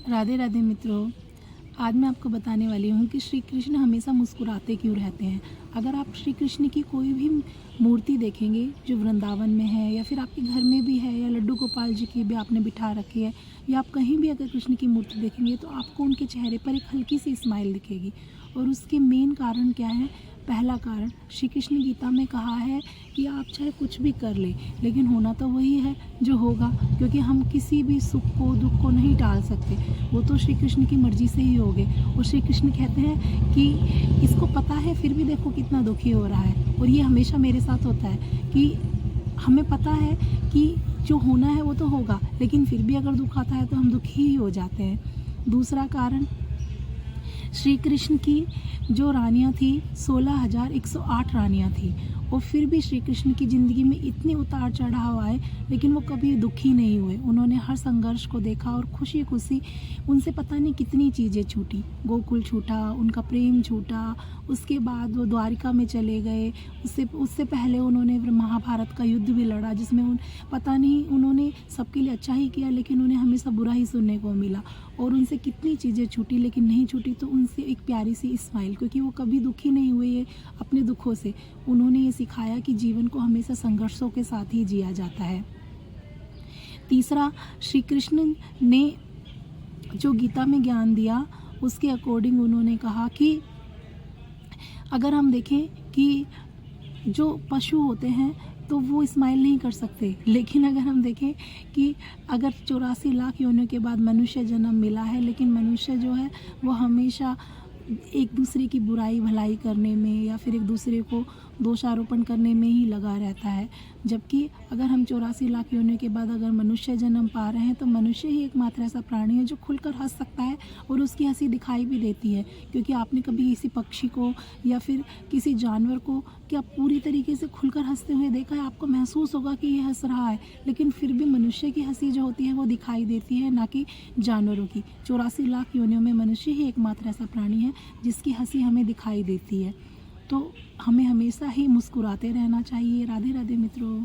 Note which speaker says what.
Speaker 1: राधे राधे मित्रों। आज मैं आपको बताने वाली हूँ कि श्री कृष्ण हमेशा मुस्कुराते क्यों रहते हैं। अगर आप श्री कृष्ण की कोई भी मूर्ति देखेंगे जो वृंदावन में है या फिर आपके घर में भी है या लड्डू गोपाल जी की भी आपने बिठा रखी है या आप कहीं भी अगर कृष्ण की मूर्ति देखेंगे तो आपको उनके चेहरे पर एक हल्की सी स्माइल दिखेगी। और उसके मेन कारण क्या है? पहला कारण, श्री कृष्ण गीता में कहा है कि आप चाहे कुछ भी कर ले लेकिन होना तो वही है जो होगा, क्योंकि हम किसी भी सुख को दुख को नहीं टाल सकते, वो तो श्री कृष्ण की मर्ज़ी से ही होगे। और श्री कृष्ण कहते हैं कि इसको पता है फिर भी देखो कितना दुखी हो रहा है। और ये हमेशा मेरे साथ होता है कि हमें पता है कि जो होना है वो तो होगा, लेकिन फिर भी अगर दुख आता है तो हम दुखी ही हो जाते हैं। दूसरा कारण, श्री कृष्ण की जो रानियाँ थी 16,108 रानियाँ थी, और फिर भी श्री कृष्ण की ज़िंदगी में इतने उतार चढ़ाव आए लेकिन वो कभी दुखी नहीं हुए। उन्होंने हर संघर्ष को देखा और खुशी खुशी उनसे पता नहीं कितनी चीज़ें छूटी। गोकुल छूटा, उनका प्रेम छूटा, उसके बाद वो द्वारिका में चले गए। उससे पहले उन्होंने महाभारत का युद्ध भी लड़ा जिसमें पता नहीं उन्होंने सबके लिए अच्छा ही किया लेकिन उन्हें हमेशा बुरा ही सुनने को मिला। और उनसे कितनी चीज़ें छूटी लेकिन नहीं छूटी तो उनसे एक प्यारी सी स्माइल, क्योंकि वो कभी दुखी नहीं हुए ये अपने दुखों से। उन्होंने ये सिखाया कि जीवन को हमेशा संघर्षों के साथ ही जिया जाता है। तीसरा, श्री कृष्ण ने जो गीता में ज्ञान दिया उसके अकॉर्डिंग उन्होंने कहा कि अगर हम देखें कि जो पशु होते हैं तो वो स्माइल नहीं कर सकते, लेकिन अगर हम देखें कि अगर 84 लाख योनियों के बाद मनुष्य जन्म मिला है, लेकिन मनुष्य जो है वो हमेशा एक दूसरे की बुराई भलाई करने में या फिर एक दूसरे को दोषारोपण करने में ही लगा रहता है। जबकि अगर हम 84 लाख योनियों के बाद अगर मनुष्य जन्म पा रहे हैं तो मनुष्य ही एकमात्र ऐसा प्राणी है जो खुलकर हंस सकता है और उसकी हंसी दिखाई भी देती है। क्योंकि आपने कभी किसी पक्षी को या फिर किसी जानवर को क्या पूरी तरीके से खुलकर हंसते हुए देखा है? आपको महसूस होगा कि ये हंस रहा है, लेकिन फिर भी मनुष्य की हंसी जो होती है वो दिखाई देती है, ना कि जानवरों की। 84 लाख योनियों में मनुष्य ही एकमात्र ऐसा प्राणी है जिसकी हंसी हमें दिखाई देती है। तो हमें हमेशा ही मुस्कुराते रहना चाहिए। राधे राधे मित्रों।